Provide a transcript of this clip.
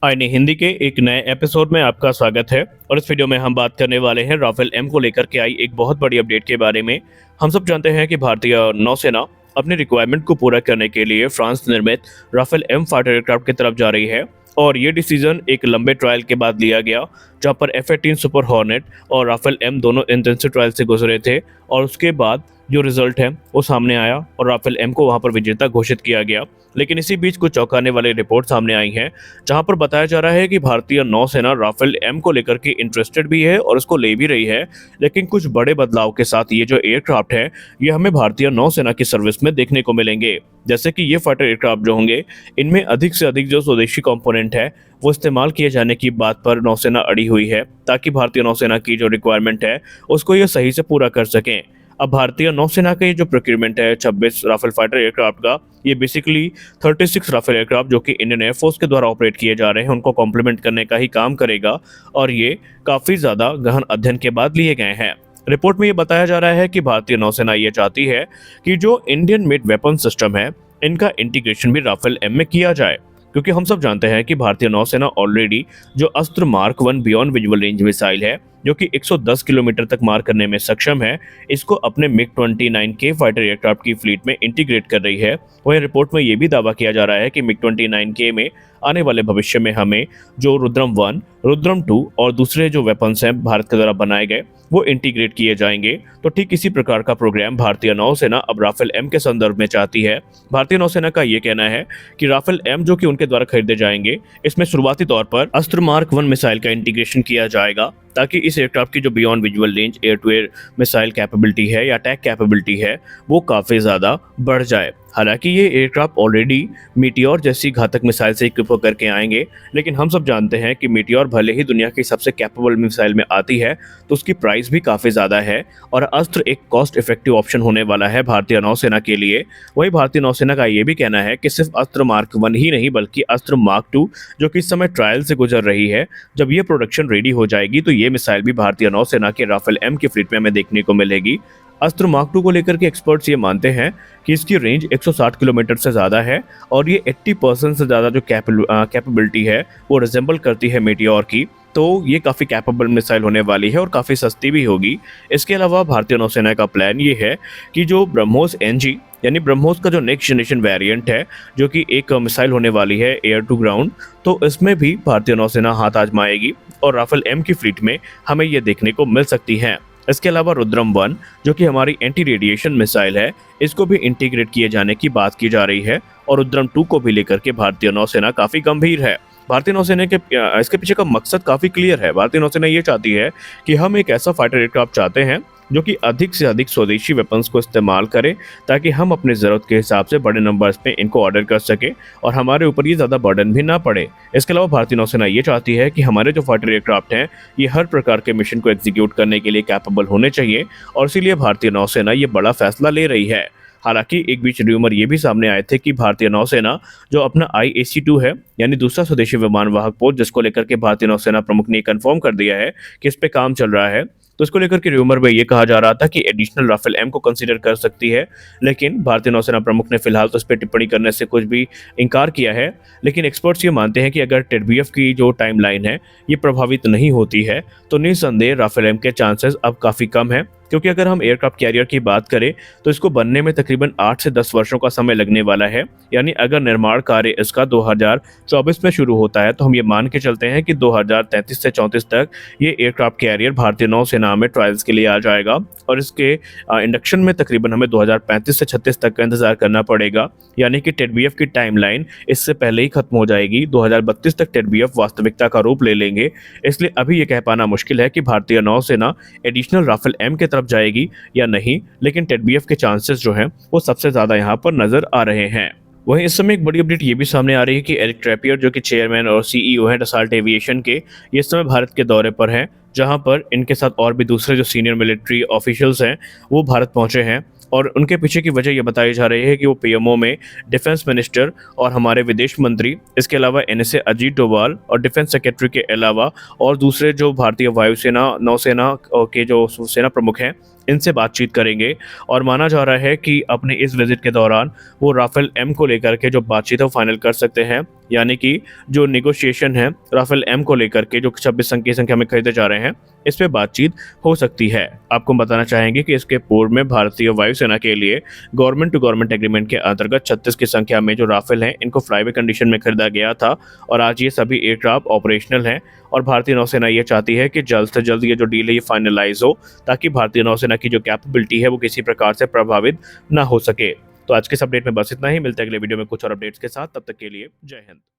आईने हिंदी के एक नए एपिसोड में आपका स्वागत है। और इस वीडियो में हम बात करने वाले हैं राफेल एम को लेकर के आई एक बहुत बड़ी अपडेट के बारे में। हम सब जानते हैं कि भारतीय नौसेना अपनी रिक्वायरमेंट को पूरा करने के लिए फ्रांस निर्मित राफेल एम फाइटर एयरक्राफ्ट की तरफ जा रही है। और ये डिसीजन एक लंबे ट्रायल के बाद लिया गया, जहां पर F-18 सुपर हॉर्नेट और राफेल एम दोनों इंटेंसिव ट्रायल से गुजरे थे। और उसके बाद जो रिजल्ट है वो सामने आया और राफेल एम को वहां पर विजेता घोषित किया गया। लेकिन इसी बीच कुछ चौंकाने वाली रिपोर्ट सामने आई हैं, जहां पर बताया जा रहा है कि भारतीय नौसेना राफेल एम को लेकर के इंटरेस्टेड भी है और उसको ले भी रही है। लेकिन कुछ बड़े बदलाव के साथ ये जो एयरक्राफ्ट है ये हमें भारतीय नौसेना की सर्विस में देखने को मिलेंगे। जैसे कि ये फाइटर एयरक्राफ्ट जो होंगे, इनमें अधिक से अधिक जो स्वदेशी कंपोनेंट है वो इस्तेमाल किए जाने की बात पर नौसेना अड़ी हुई है, ताकि भारतीय नौसेना की जो रिक्वायरमेंट है उसको ये सही से पूरा कर सकें। अब भारतीय नौसेना का ये जो प्रोक्यूरमेंट है 26 राफेल फाइटर एयरक्राफ्ट का, ये बेसिकली 36 राफेल एयरक्राफ्ट जो कि इंडियन एयरफोर्स के द्वारा ऑपरेट किए जा रहे हैं उनको कॉम्प्लीमेंट करने का ही काम करेगा। और ये काफ़ी ज़्यादा गहन अध्ययन के बाद लिए गए हैं। रिपोर्ट में ये बताया जा रहा है कि भारतीय नौसेना ये चाहती है कि जो इंडियन मेड वेपन सिस्टम है इनका इंटीग्रेशन भी राफेल एम में किया जाए, क्योंकि हम सब जानते हैं कि भारतीय नौसेना ऑलरेडी जो अस्त्र mark 1 beyond visual range missile है जो कि 110 किलोमीटर तक मार करने में सक्षम है, इसको अपने मिग 29K फाइटर एयरक्राफ्ट की फ्लीट में इंटीग्रेट कर रही है। वहीं रिपोर्ट में ये भी दावा किया जा रहा है कि मिग 29K में आने वाले भविष्य में हमें जो रुद्रम 1, रुद्रम 2 और दूसरे जो वेपन्स हैं भारत के द्वारा बनाए गए वो इंटीग्रेट किए जाएंगे। तो ठीक इसी प्रकार का प्रोग्राम भारतीय नौसेना अब राफेल एम के संदर्भ में चाहती है। भारतीय नौसेना का ये कहना है कि राफेल एम जो कि उनके द्वारा खरीदे जाएंगे, इसमें शुरुआती तौर पर अस्त्र मार्क 1 मिसाइल का इंटीग्रेशन किया जाएगा, ताकि इस एयरक्राफ्ट की जो beyond visual range air to air missile capability है या अटैक कैपेबिलिटी है वो काफ़ी ज़्यादा बढ़ जाए। हालांकि ये एयरक्राफ्ट ऑलरेडी मीटियोर जैसी घातक मिसाइल से इक्विप होकर के आएंगे, लेकिन हम सब जानते हैं कि मीटियोर भले ही दुनिया की सबसे कैपेबल मिसाइल में आती है तो उसकी प्राइस भी काफ़ी ज़्यादा है और अस्त्र एक कॉस्ट इफेक्टिव ऑप्शन होने वाला है भारतीय नौसेना के लिए। वही भारतीय नौसेना का ये भी कहना है कि सिर्फ अस्त्र मार्क 1 ही नहीं बल्कि अस्त्र मार्क 2 जो कि इस समय ट्रायल से गुजर रही है, जब ये प्रोडक्शन रेडी हो जाएगी तो ये मिसाइल भी भारतीय नौसेना के राफेल एम की फ्लीट में हमें देखने को मिलेगी। अस्त्र मार्क 2 को लेकर के एक्सपर्ट्स ये मानते हैं कि इसकी रेंज 160 किलोमीटर से ज़्यादा है और ये 80% से ज़्यादा जो कैपेबिलिटी है वो रिजेंबल करती है मीटियोर की। तो ये काफ़ी कैपेबल मिसाइल होने वाली है और काफ़ी सस्ती भी होगी। इसके अलावा भारतीय नौसेना का प्लान ये है कि जो ब्रह्मोस NG यानी ब्रह्मोस का जो नेक्स्ट जनरेशन वेरिएंट है जो कि एक मिसाइल होने वाली है एयर टू ग्राउंड, तो इसमें भी भारतीय नौसेना हाथ आजमाएगी और राफेल एम की फ्लीट में हमें ये देखने को मिल सकती है। इसके अलावा रुद्रम 1 जो कि हमारी एंटी रेडिएशन मिसाइल है, इसको भी इंटीग्रेट किए जाने की बात की जा रही है और रुद्रम 2 को भी लेकर के भारतीय नौसेना काफ़ी गंभीर है। भारतीय नौसेना के इसके पीछे का मकसद काफ़ी क्लियर है। भारतीय नौसेना ये चाहती है कि हम एक ऐसा फाइटर एयरक्राफ्ट चाहते हैं जो कि अधिक से अधिक स्वदेशी वेपन्स को इस्तेमाल करें, ताकि हम अपने ज़रूरत के हिसाब से बड़े नंबर्स में इनको ऑर्डर कर सकें और हमारे ऊपर ये ज़्यादा बर्डन भी ना पड़े। इसके अलावा भारतीय नौसेना ये चाहती है कि हमारे जो फाइटर एयरक्राफ्ट हैं ये हर प्रकार के मिशन को एग्जीक्यूट करने के लिए कैपेबल होने चाहिए और इसीलिए भारतीय नौसेना ये बड़ा फैसला ले रही है। हालांकि एक बीच र्यूमर ये भी सामने आए थे कि भारतीय नौसेना जो अपना IAC-2 है यानी दूसरा स्वदेशी विमान वाहक पोत, जिसको लेकर के भारतीय नौसेना प्रमुख ने कंफर्म कर दिया है कि इस पे काम चल रहा है, तो इसको लेकर के र्यूमर में ये कहा जा रहा था कि एडिशनल राफेल एम को कंसीडर कर सकती है। लेकिन भारतीय नौसेना प्रमुख ने फिलहाल तो इस पर टिप्पणी करने से कुछ भी इनकार किया है। लेकिन एक्सपर्ट्स ये मानते हैं कि अगर टेडबीएफ की जो टाइमलाइन है ये प्रभावित नहीं होती है तो निस्संदेह राफेल एम के चांसेस अब काफ़ी कम है, क्योंकि अगर हम एयरक्राफ्ट कैरियर की बात करें तो इसको बनने में तकरीबन 8 से 10 वर्षों का समय लगने वाला है। यानी अगर निर्माण कार्य इसका 2024 में शुरू होता है तो हम ये मान के चलते हैं कि 2033 से 34 तक ये एयरक्राफ्ट कैरियर भारतीय नौसेना में ट्रायल्स के लिए आ जाएगा और इसके इंडक्शन में तकरीबन हमें 2035 से 36 तक का इंतजार करना पड़ेगा। यानी कि टेडबीएफ की टाइमलाइन इससे पहले ही खत्म हो जाएगी। 2032 तक टेडबीएफ वास्तविकता का रूप ले लेंगे। इसलिए अभी ये कह पाना मुश्किल है कि भारतीय नौसेना एडिशनल राफेल एम के तरफ जाएगी या नहीं, लेकिन टेडबीएफ के चांसेस जो हैं वो सबसे ज़्यादा यहाँ पर नजर आ रहे हैं। वहीं इस समय एक बड़ी अपडेट ये भी सामने आ रही है कि एरिक ट्रैपियर जो कि चेयरमैन और CEO हैं डसॉल्ट एविएशन के, ये इस समय भारत के दौरे पर हैं, जहां पर इनके साथ और भी दूसरे जो सीनियर मिलिट्री ऑफिशियल्स हैं वो भारत पहुंचे हैं। और उनके पीछे की वजह ये बताई जा रही है कि वो PMO में डिफेंस मिनिस्टर और हमारे विदेश मंत्री, इसके अलावा NSA अजीत डोभाल और डिफेंस सेक्रेटरी के अलावा और दूसरे जो भारतीय वायुसेना नौसेना के जो सेना प्रमुख हैं इनसे बातचीत करेंगे और माना जा रहा है कि अपने इस विजिट के दौरान वो राफेल एम को लेकर के जो बातचीत है वो फाइनल कर सकते हैं, यानी कि जो नेगोशिएशन है राफेल एम को लेकर के जो 26 की संख्या में खरीदे जा रहे हैं, इस पे बातचीत हो सकती है। आपको बताना चाहेंगे कि इसके पूर्व में भारतीय वायुसेना के लिए गवर्नमेंट टू गवर्नमेंट एग्रीमेंट के अंतर्गत 36 की संख्या में जो राफेल हैं इनको फ्लाईवे कंडीशन में खरीदा गया था और आज ये सभी एयरक्राफ्ट ऑपरेशनल हैं और भारतीय नौसेना ये चाहती है कि जल्द से जल्द ये जो डील है ये फाइनलाइज हो, ताकि भारतीय नौसेना की जो कैपेबिलिटी है वो किसी प्रकार से प्रभावित ना हो सके। तो आज के इस अपडेट में बस इतना ही, मिलते हैं अगले वीडियो में कुछ और अपडेट्स के साथ, तब तक के लिए जय हिंद।